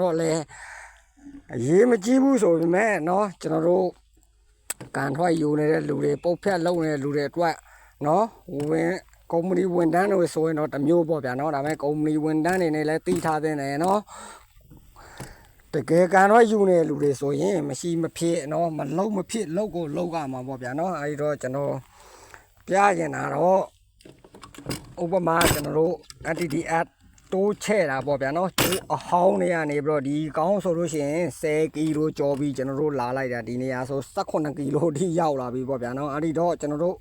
တော့လေရေးမကြည့်ဘူးဆိုပေမဲ့နော်ကျွန်တော်တို့ကန်ထွားယူနေတဲ့လူတွေပုတ်ဖြတ်လုပ်နေတဲ့လူတွေအတွက်နော်ဝင်ကုမ္ပဏီဝန်ထမ်းတွေဆိုရင်တော့တမျိုးပေါ့ဗျာနော်ဒါပေမဲ့ကုမ္ပဏီဝန်ထမ်းတွေနဲ့လည်းတီးထားတဲ့နေနော်တကယ်ကန်တော့ယူနေလူတွေဆိုရင်မရှိမဖြစ်နော်မလုံးမဖြစ်လောက်ကိုလောက်ကမှာပေါ့ဗျာနော်အဲဒီတော့ကျွန်တော်ပြရင်တာတော့ဥပမာကျွန်တော်တို့ NTTF တိုးချဲ့တာပေါ့ဗျာနော်တိုးအဟောင်းနေရနေပြီးတော့ဒီကောင်းဆိုလို့ရှိရင်10ကီလိုကျော်ပြီးကျွန်တော်တို့လာလိုက်တာဒီနေရာဆို18ကီလိုထိရောက်လာပြီပေါ့ဗျာနော်အဲဒီတော့ကျွန်တော်တို့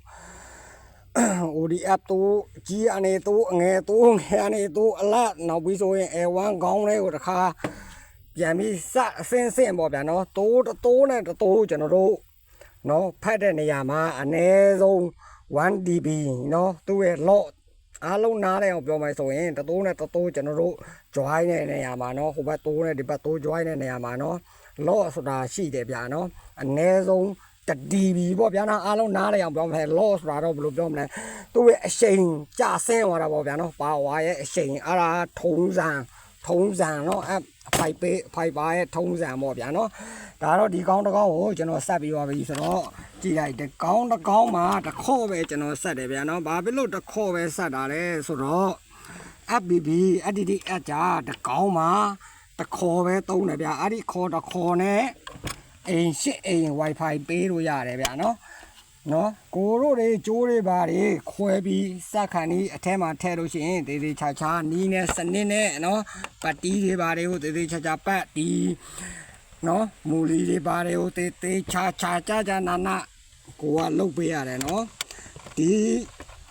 ODF တိုးကြီးအနေတိုးငယ်တိုးငယ်အနေတိုးအလတ်နောက်ပြီးဆိုရင် A1 ကောင်းလေးကိုတစ်ခါပြန်ပြီးစအစင်းစင်းပေါ့ဗျာနော်တိုးနဲ့တိုးကျွန်တော်တို့နော်ဖတ်တဲ့နေရာမှာအနည်းဆုံး 1dB နော်သူ့ရဲ့ lot အားလုံးနားလဲအောင်ပြောမယ်ဆိုရင်တိုးနဲ့တိုးကျွန်တော်တို့ join တဲ့နေရာမှာနော်ဟိုဘက်တိုးနဲ့ဒီဘက်တိုး join တဲ့နေရာမှာနော် lot ဆိုတာရှိတယ်ဗျာနော်အနည်းဆုံး1dB ပေါ့ဗျာနော်အားလုံးနားလဲအောင်ပြောမယ် lot ဆိုတာတော့ဘယ်လိုပြောမလဲသူ့ရဲ့အရှိန်ကျဆင်းသွားတာပေါ့ဗျာနော်ပါဝါရဲ့အရှိန်အဲ့ဒါထုံးစံနော်ဖိုက်ပါရဲ့ထုံးစံပေါ့ဗျာနော်ဒါတော့ဒီကောင်းတစ်ကောင်းကိုကျွန်တော်ဆက်ပြီးပါပြီဆိုတော့ကြည့်လိုက်ဒီကောင်းတစ်ကောင်းမှာတစ်ခေါ့ပဲကျွန်တော်ဆက်တယ်ဗျာနော်ဘာဖြစ်လို့တစ်ခေါ့ပဲဆက်တာလဲဆိုတော့ FBB FTTF ကြာတစ်ကောင်းမှာတစ်ခေါ်ပဲသုံးတယ်ဗျာအဲ့ဒီခေါ်တစ်ခေါ်နဲ့အိမ် Wi-Fi ပေးလို့ရတယ်ဗျာနော်ကိုတို့တွေကြိုးတွေပါတွေခွဲပြီးစက်ခန်ကြီးအထဲမှာထည့်လို့ရှိရင်တေးသေးချာချာနီးနဲ့စနစ်နဲ့နော်ပတ်တီးတွေပါတွေကိုတေးသေးချာချာပတ်တီးနော်မူလီတွေပါတွေကိုတေးသေးချာချာနာကိုကလုတ်ပေးရတယ်နော်ဒီ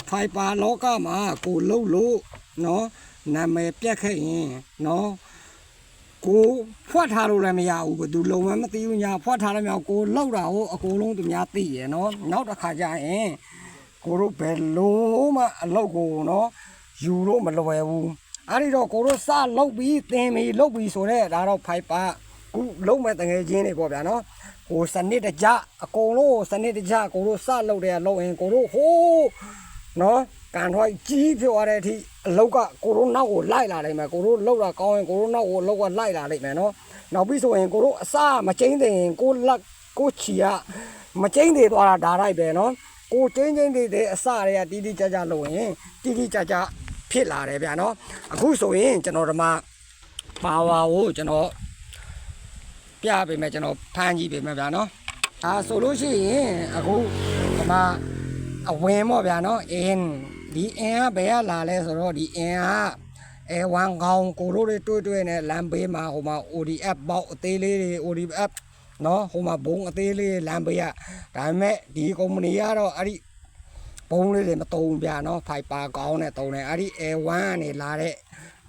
ဖိုင်ပါလောကမှာကိုလုတ်လို့နော်နာမည်ပြတ်ခဲ့ရင်နော်ကိုဖွက်ထားလို့လည်းမရဘူးဘယ်သူလုံးဝမသိဘူးညာဖွက်ထားလည်းမရကိုလောက်တာကိုအကုန်လုံးသူများသိရယ်နော်နောက်တစ်ခါကျရင်ကိုတို့ဘယ်လုံးမှအလောက်ကိုနော်ယူလို့မလွယ်ဘူးအဲ့ဒီတော့ကိုတို့စလောက်ပြီးသင်ပြီးလောက်ပြီးဆိုတော့ဒါတော့ဖိုက်ပါခုလုံးမဲ့တငယ်ချင်းတွေပေါ့ဗျာနော်ဟိုစနစ်တကျအကုန်လုံးစနစ်တကျကိုတို့စလောက်တယ်လောက်ရင်ကိုတို့ဟိုးနော်ကန်ထွားကြီးဖြစ်သွားတဲ့အထိအလောက်ကကိုတို့နောက်ကိုလိုက်လာနိုင်မယ်ကိုတို့လောက်တာကောင်းရင်ကိုတို့နောက်ကိုလောက်ကလိုက်လာနိုင်မယ်နော်နောက်ပြီးဆိုရင်ကိုတို့အစမကျင်းသေးရင်ကိုလက်ကိုချီကမကျင်းသေးသွားတာဒါလိုက်ပဲနော်ကိုကျင်းသေးတဲ့အစတွေကတီးတီးကြကြလုပ်ရင်တီးတီးကြကြဖြစ်လာတယ်ဗျာနော်အခုဆိုရင်ကျွန်တော်ဒီမှာပါဝါကိုကျွန်တော်ပြပေးမယ်ကျွန်တော်ဖမ်းကြည့်ပေးမယ်ဗျာနော်ဆိုလို့ရှိရင်အခုဒီမှာအဝင်ပေါ့ဗျာနော်အင်းဒီအင်းကဘယ်ကလာလဲဆိုတော့ဒီအင်းကA1 ကောင်းကိုတို့တွေတွေ့နဲ့လမ်းဘေးမှာဟိုမှာ ODF ပေါက်အသေးလေးတွေ ODF နော်ဟိုမှာဘုံအသေးလေးလမ်းဘေးကဒါပေမဲ့ဒီကုမ္ပဏီကတော့အဲ့ဒီဘုံလေးတွေမတုံးဗျာနော်ဖိုက်ပါကောင်းနဲ့တုံးတယ်အဲ့ဒီ A1 ကနေလာတဲ့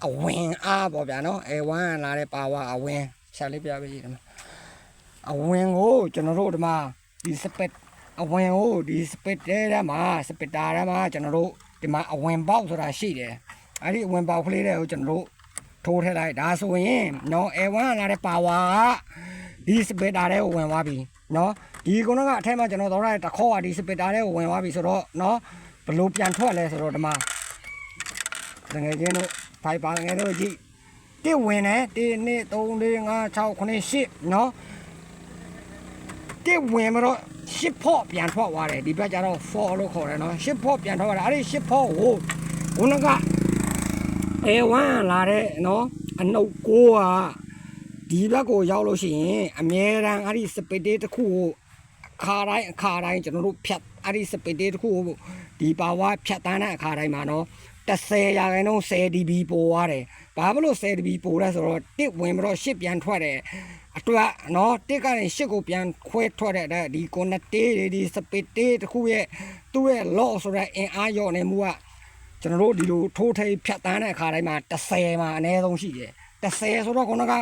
အဝင်အားပေါ့ဗျာနော် A1 ကလာတဲ့ပါဝါအဝင်ရှာလေးပြပေးရမယ်အဝင်ကိုကျွန်တော်တို့ဒီမှာဒီစပက်အဝင်ကိုဒီစပစ်တဲမှာစပစ်တာထဲမှာကျွန်တော်တို့ဒီမှာအဝင်ပေါက်ဆိုတာရှိတယ်အဲ့ဒီအဝင်ပေါက်ကလေးတွေကိုကျွန်တော်တို့ထိုးထည့်လိုက်ဒါဆိုရင်နော် A1 လာတဲ့ပါဝါကဒီစပစ်တာတွေကိုဝင်သွားပြီနော်ဒီကုန်းကအထက်မှာကျွန်တော်တော့တခေါက်ကဒီစပစ်တာတွေကိုဝင်သွားပြီဆိုတော့နော်ဘလို့ပြန်ထွက်လဲဆိုတော့ဒီမှာငွေချင်းတို့ဖိုက်ပါငယ်တို့ကြည့်တစ်ဝင်တယ်1 2 3 4 5 6 9 10နော်တစ်ဝင်မတော့10ဖော့ပြန်ထွက်သွားတယ်ဒီဘက်ကျတော့ 4 လို့ခေါ်တယ်နော်10ဖော့ပြန်ထွက်သွားတယ်အဲ့ဒီ10ဖော့ကိုခုနက A1 လာတဲ့နော်အနှုတ်ကိုကဒီဘက်ကိုရောက်လို့ရှိရင်အမြဲတမ်းအဲ့ဒီစပစ်တေးတစ်ခုကိုအခါတိုင်းကျွန်တော်တို့ဖြတ်အဲ့ဒီစပစ်တေးတစ်ခုကိုဒီပါဝါဖြတ်တန်းတဲ့အခါတိုင်းမှာနော်10ရာခိုင်နှုန်း 10dB ပိုသွားတယ်ဘာဖြစ်လို့ 10dB ပိုလဲဆိုတော့တစ်ဝင်ပြီးတော့10ပြန်ထွက်တယ်အတွက်နော်တစ်ကနေ10ကိုပြန်ခွဲထွက်တဲ့ဒီကွန်နတေးဒီစပစ်တေးတခုရဲ့သူ့ရဲ့ loss ဆိုတဲ့အင်အားရော့နေမှုကကျွန်တော်တို့ဒီလိုထိုးထိပ်ဖြတ်တန်းတဲ့အခါတိုင်းမှာ10မှာအနည်းဆုံးရှိတယ်10ဆိုတော့ခုနက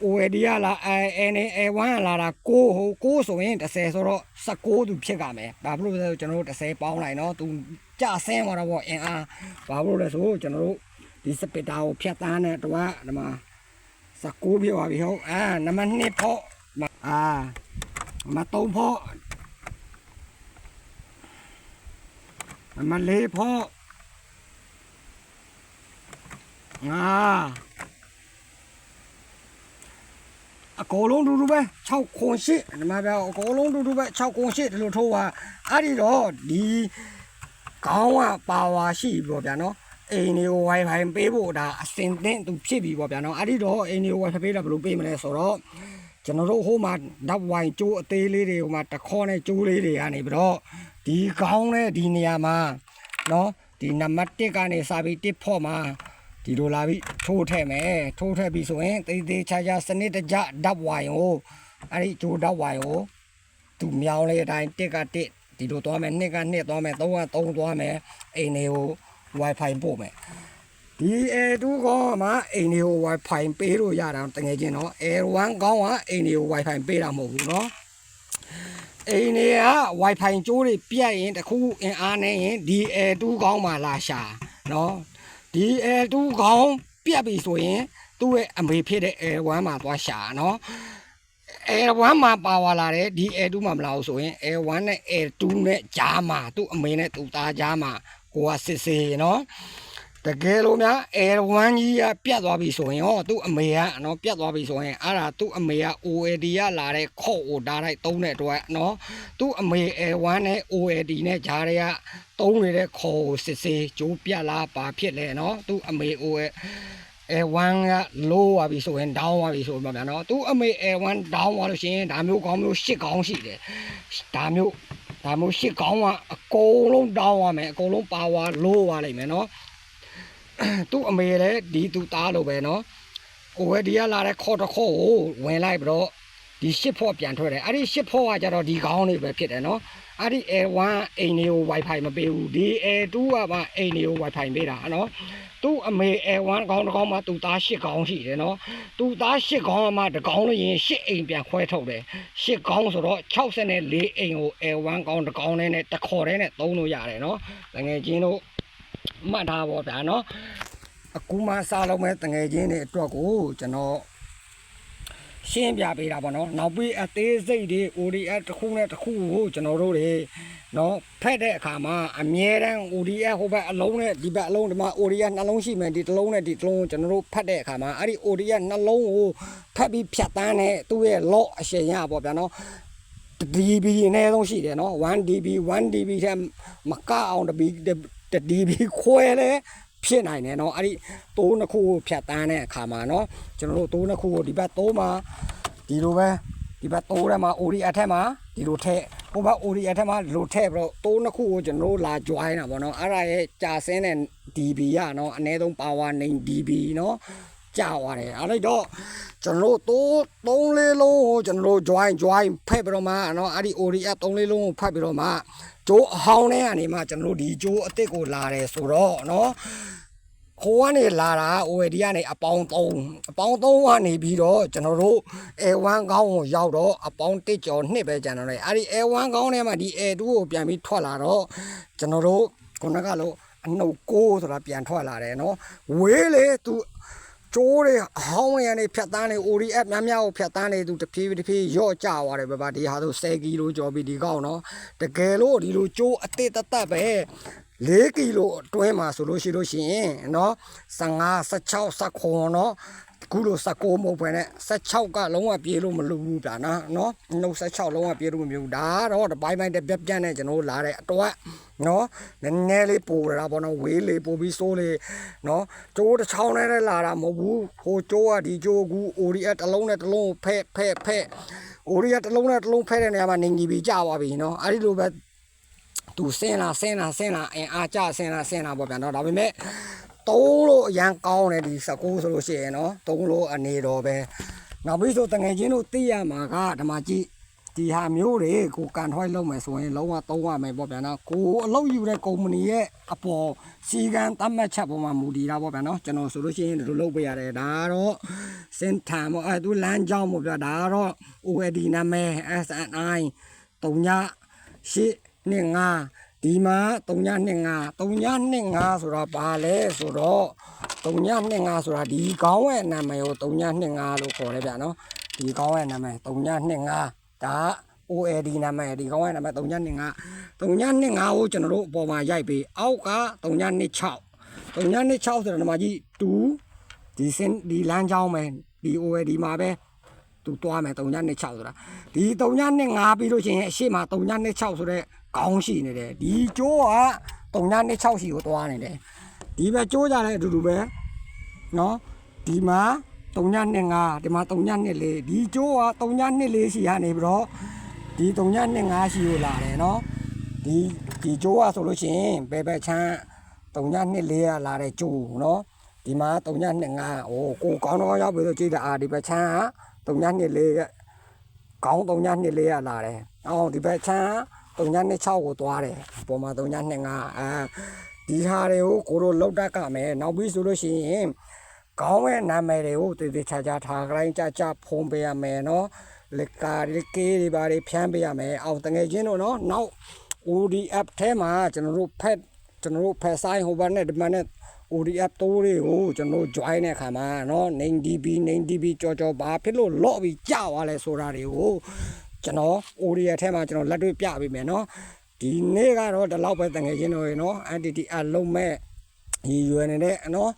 OD ကလာ A1 လာတာ6ဆိုရင်10ဆိုတော့19သူဖြစ်ကြမယ်ဘာဖြစ်လို့လဲဆိုကျွန်တော်တို့10ပေါင်းလိုက်နော်သူကြဆင်းသွားတော့ဗောအင်အားဘာဖြစ်လို့လဲဆိုကျွန်တော်တို့ဒီစပစ်တာကိုဖြတ်တန်းတဲ့တော့ဒီမှာ19ပြပါပြီဟုတ်နံပါတ်2ဖော့နံပါတ်3ဖော့နံပါတ်4ဖော့နံ အကောလုံးတူတူပဲ6ခွန်8ဒီမှာပြောအကောလုံးတူတူပဲ6ခွန်8ဒီလိုထိုးပါအဲ့ဒီတော့ဒီကောင်းကပါဝါရှိပြီပေါ့ဗျာနော်အိမ်တွေကို wifi ပေးဖို့ဒါအစင်သင့်သူဖြစ်ပြီပေါ့ဗျာနော်အဲ့ဒီတော့အိမ်တွေကို wifi ပေးတာဘယ်လိုပေးမလဲဆိုတော့ကျွန်တော်တို့ဟိုမှာဓာတ်ဝိုင်ကျိုးအသေးလေးတွေဟိုမှာတခေါနဲ့ကျိုးလေးတွေကနေပြီးတော့ဒီကောင်းနဲ့ဒီနေရာမှာနော်ဒီနံပါတ်1ကနေစပြီး1ဖို့မှာဒီလိုလာပြီးထိုးထည့်မယ်ထိုးထည့်ပြီးဆိုရင်တေးသေးချာချာစနစ်တကျဓာတ်ဝိုင်ကိုအဲ့ဒီကျိုးဓာတ်ဝိုင်ကိုသူမြောင်းလေးအတိုင်း1က1ဒီလိုသွားမယ်2က2သွားမယ်3က3သွားမယ်အိမ်တွေကို wifi ပို့မယ်ဒီA2 ကောင်းမှာအိမ်တွေကို wifi ပေးလို့ရတာတကယ်ချင်းနော် A1 ကောင်းကအိမ်တွေကို wifi ပေးတာမဟုတ်ဘူးနော်အိမ်တွေက wifi ကျိုးတွေပြတ်ရင်တခုအင်အားနဲ့ရင်ဒီ A2 ကောင်းမှာလာရှာနော်ဒီ A2 ကောင်းပြတ်ပြီဆိုရင်သူ့ရဲ့အမေဖြစ်တဲ့ A1 မှာသွားရှာနော်A1 မှာပါဝါလာတယ်ဒီ A2 မှာမလာဘူးဆိုရင် A1 နဲ့ A2 နဲ့ကြားမှာသူ့အမေနဲ့သူ့သားကြားမှာကိုကစစ်စေးနော်တကယ်လို့များ A1 ကြီးကပြတ်သွားပြီဆိုရင်ဟောသူ့အမေကနော်ပြတ်သွားပြီဆိုရင်အဲ့ဒါသူ့အမေက OAD ကလာတဲ့ခေါ့ကိုဓာတ်လိုက်သုံးတဲ့အတွက်နော်သူ့အမေ A1 နဲ့ OAD နဲ့ဂျားတွေကသုံးနေတဲ့ခေါ်ကိုစစ်စေးကျိုးပြတ်လားပါဖြစ်လဲနော်သူ့အမေ A1 က low သွားပြီဆိုရင် down သွားပြီဆိုတော့ဗျာနော်သူ့အမေ A1 down သွားလို့ရှိရင်ဒါမျိုးကောင်းမျိုး8ကောင်းရှိတယ်ဒါမျိုး8ကောင်းကအကုန်လုံး down သွားမယ်အကုန်လုံး power low သွားလိမ့်မယ်နော်သူ့အမေလည်းဒီသူသားလိုပဲနော်ကိုယ်ကဒီကလာတဲ့ခေါ်တခေါ်ကိုဝင်လိုက်ပြီးတော့ဒီ8ဖို့ပြန်ထွက်တယ်အဲ့ဒီ8ဖို့ကကြတော့ဒီကောင်းလေးပဲဖြစ်တယ်နော်အဲ့ဒီ A1 အိမ်တွေကို wifi မပေးဘူးဒီ A2 ကမှအိမ်တွေကို wifi ပေးတာနော်သူ့အမေ A1 ကောင်းတစ်ကောင်းမှသူ့သား8ကောင်းရှိတယ်နော်သူ့သား8ကောင်းမှတစ်ကောင်းလို့ရင်8အိမ်ပြန်ခွဲထုတ်တယ်8ကောင်းဆိုတော့64အိမ်ကို A1 ကောင်းတစ်ကောင်းနဲ့တစ်ခေါ်နဲ့သုံးလို့ရတယ်နော်တကယ်ချင်းတို့မှတ်ထားပါဗျာနော်အခုမှစားလုံးမဲ့တငယ်ချင်းတွေအတွက်ကိုကျွန်တော်ရှင်းပြပေးတာပေါ့နော်နောက်ပြီးအသေးစိတ်တွေ ODF တစ်ခုနဲ့တစ်ခုကိုကျွန်တော်တို့တွေနော်ဖက်တဲ့အခါမှာအမြဲတမ်း ODF ဟိုဘက်အလုံးနဲ့ဒီဘက်အလုံးဒီမှာ ODF နှလုံးရှိမယ်ဒီတစ်လုံးနဲ့ဒီတစ်လုံးကျွန်တော်တို့ဖက်တဲ့အခါမှာအဲ့ဒီ ODF နှလုံးကိုဖက်ပြီးဖြတ်တန်းတဲ့သူ့ရဲ့ lock အရှင်ရပေါ့ဗျာနော်DB အနည်းဆုံးရှိတယ်နော်1DB ထဲမကအောင်DB ခွဲလဲဖြစ်နိုင်တယ်နော်အဲ့ဒီတိုးနှစ်ခုကိုဖြတ်တန်းတဲ့အခါမှာနော်ကျွန်တော်တို့တိုးနှစ်ခုကိုဒီဘက်တိုးမှာဒီလိုပဲဒီဘက်တိုးထဲမှာ ODF ထဲမှာဒီလိုထည့်ဟိုဘက် ODF ထဲမှာဒီလိုထည့်ပြီးတော့တိုးနှစ်ခုကိုကျွန်တော်တို့လာ join တာပေါ့နော်အဲ့ဒါရဲ့ကြာဆင်းတဲ့ DB ရနော်အနည်းဆုံး power 9 DB နော်ကြာသွားတယ်အဲ့တော့ကျွန်တော်တို့3လေးလုံးကိုကျွန်တော်တို့ join ဖက်ပြီးတော့မှနော်အဲ့ဒီ ODF 3လေးလုံးကိုဖက်ပြီးတော့မှကျိုးအဟောင်းထဲကနေမှကျွန်တော်တို့ဒီကျိုးအစ်စ်ကိုလာတယ်ဆိုတော့နော်ခိုးကနေလာတာ OAD ကနေအပေါင်း3ကနေပြီးတော့ကျွန်တော်တို့ A1 ကောင်းကိုရောက်တော့အပေါင်း1ကျော်2ပဲကျန်တော့တယ်အဲ့ဒီ A1 ကောင်းထဲမှာဒီ A2 ကိုပြန်ပြီးထွက်လာတော့ကျွန်တော်တို့ခုနကလို့အနှုတ်6ဆိုတာပြန်ထွက်လာတယ်နော်ဝေးလေသူကျိုးတွေအဟောင်းတွေကနေဖြတ်တန်းနေ ODF များကိုဖြတ်တန်းနေသူတဖြည်းရော့ကျသွားတယ်ဗျဒီဟာဆို10ကီလိုကျော်ပြီးဒီကောက်နော်တကယ်လို့ဒီလိုကျိုးအတစ်တက်ပဲ4ကီလိုအတွင်းမှာဆိုလို့ရှိရင်နော်15 16 19နော်ခုလို19မဟုတ်ပဲနဲ့16ကလုံးဝပြေးလို့မလိုဘူးဗျာနော်နှုတ်16လုံးဝပြေးလို့မမျိုးဒါတော့တပိုင်းပိုင်းတစ်ပြက်ပြက်နဲ့ကျွန်တော်လာတဲ့အတွက်နော်နည်းနည်းလေးပိုတာပေါ့နော်ဝေးလေးပိုပြီးစိုးလေးနော်ကျိုးတစ်ချောင်းနဲ့လာတာမဟုတ်ဘူးဟိုကျိုးကဒီကျိုးကူ ODF တစ်လုံးနဲ့တစ်လုံးဖက်ODF တစ်လုံးနဲ့တစ်လုံးဖက်တဲ့နေရာမှာနေကြီးပြီးကြာသွားပြီနော်အဲ့ဒီလိုပဲသူဆင်းလာအင်အားကျဆင်းလာပေါ့ဗျာနော်ဒါပေမဲ့3လို့အရန်ကောင်းတယ်ဒီ19ဆိုလို့ရှိရင်နော်3လို့အနေတော်ပဲနောက်ပြီးဆိုတငယ်ချင်းတို့သိရမှာကဓမ္မကြီးဒီဟာမျိုးတွေကိုကန်ထွိုက်လုပ်မယ်ဆိုရင်လုံးဝသုံးရမယ်ပေါ့ဗျာနော်ကိုအလုပ်ယူတဲ့ကုမ္ပဏီရဲ့အပေါ်စီကံသတ်မှတ်ချက်ပေါ်မှာမူတည်တာပေါ့ဗျာနော်ကျွန်တော်ဆိုလို့ရှိရင်ဒီလိုလုပ်ပေးရတယ်ဒါကတော့စင်ထန်ပေါ့သူလမ်းကြောင်းပေါ့ဗျာဒါကတော့ OAD နာမည် SNI 3.825ဒီမှာ3.25ဆိုတာဘာလဲဆိုတော့3.25ဆိုတာဒီကောင်းရဲ့နာမည်ကို3.25လို့ခေါ်တယ်ဗျာနော်ဒီကောင်းရဲ့နာမည်3.25ဒါ OAD နာမည်ဒီကောင်းရဲ့နာမည်3.25ကိုကျွန်တော်တို့အပေါ်မှာရိုက်ပြီးအောက်က3.26ဆိုတာဒီမှာကြီး2ဒီလမ်းကြောင်းပဲဒီ OAD မှာပဲ သူသွားမယ်3.6ဆိုတာဒီ3.5ပြီးလို့ရှိရင်အရှိမ3.6ဆိုတဲ့ခေါင်းရှိနေတယ်ဒီကျိုးက3.6ရှိကိုသွားနေတယ်ဒီပဲကျိုးကြတဲ့အတူတူပဲနော်ဒီမှာ3.5ဒီမှာ3.4ဒီကျိုးက3.4ရှိရနေပြီးတော့ဒီ3.5ရှိကိုလာတယ်နော်ဒီကျိုးကဆိုလို့ရှိရင်ဘယ်ဘက်ချမ်း3.4ကလာတဲ့ကျိုးနော်ဒီမှာ3.25ဟိုကိုကောင်းတော့ရောက်ပြီဆိုကြည့်တာဒီဘက်ချမ်းက3.4ကခေါင်း3.4ကလာတယ်အော်ဒီဘက်ချမ်း3.6ကိုသွားတယ်ပုံမှာ3.25ဒီဟာတွေကိုကိုတို့လောက်တတ်ကမယ်နောက်ပြီးဆိုလို့ရှိရင်ခေါင်းရဲ့နာမည်တွေကိုတည်တည်ချာချာထားခိုင်းကြဖုံးပေးရမယ်နော်လက်ကားလေးကေးတွေပါတွေဖြန်းပေးရမယ်အောင်တငယ်ချင်းတို့နော်နောက် ODF ထဲမှာကျွန်တော်တို့ဖက်ဆိုင်ဟိုဘက်နဲ့ဒီမှာနဲ့ ODF တိုးတွေကိုကျွန်တော် join တဲ့အခါမှာနော် NDB ကြော်ဘာဖြစ်လို့လော့ပြီးကြာသွားလဲဆိုတာတွေကိုကျွန်တော် ODF ထဲမှာကျွန်တော်လက်တွေ့ပြပေးမယ်နော်ဒီနေ့ကတော့ဒီလောက်ပဲတငယ်ချင်းတို့ရေနော် entity အလုံးမဲ့ရည်ရွယ်နေတဲ့နော်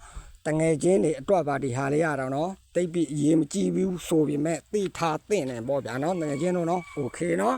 တငယ်ချင်းတွေအတွက်ပါဒီဟာလေးရတော့နော်တိတ်ပြီးအရေးမကြည့်ဘူးဆိုပေမဲ့သိထားသင့်တယ်ပေါ့ဗျာနော်တငယ်ချင်းတို့နော် okay နော်